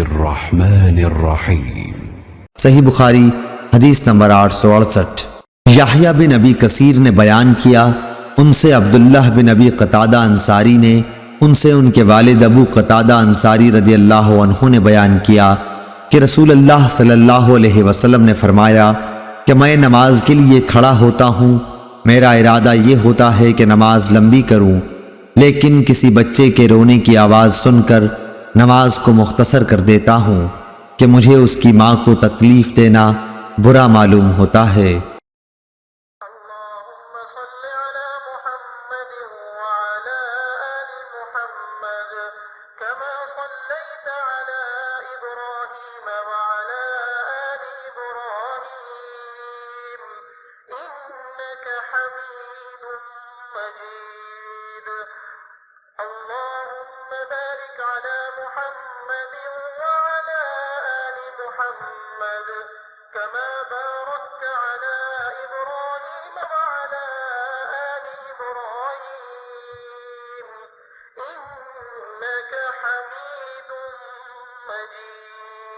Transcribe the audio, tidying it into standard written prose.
الرحمن الرحیم۔ صحیح بخاری حدیث نمبر 868۔ یحییٰ بن ابی کثیر نے بیان کیا، ان سے عبداللہ بن ابی قتادہ انصاری نے، ان سے ان کے والد ابو قتادہ انصاری رضی اللہ عنہ نے بیان کیا کہ رسول اللہ صلی اللہ علیہ وسلم نے فرمایا کہ میں نماز کے لیے کھڑا ہوتا ہوں، میرا ارادہ یہ ہوتا ہے کہ نماز لمبی کروں، لیکن کسی بچے کے رونے کی آواز سن کر نماز کو مختصر کر دیتا ہوں کہ مجھے اس کی ماں کو تکلیف دینا برا معلوم ہوتا ہے۔ اللهم صل على محمد وعلى آل محمد كما صليت على إبراهيم وعلى آل إبراهيم إنك حميد مجيد اللهم بارك على محمد وعلى آل محمد كما باركت على إبراهيم وعلى آل إبراهيم إنك حميد مجيد۔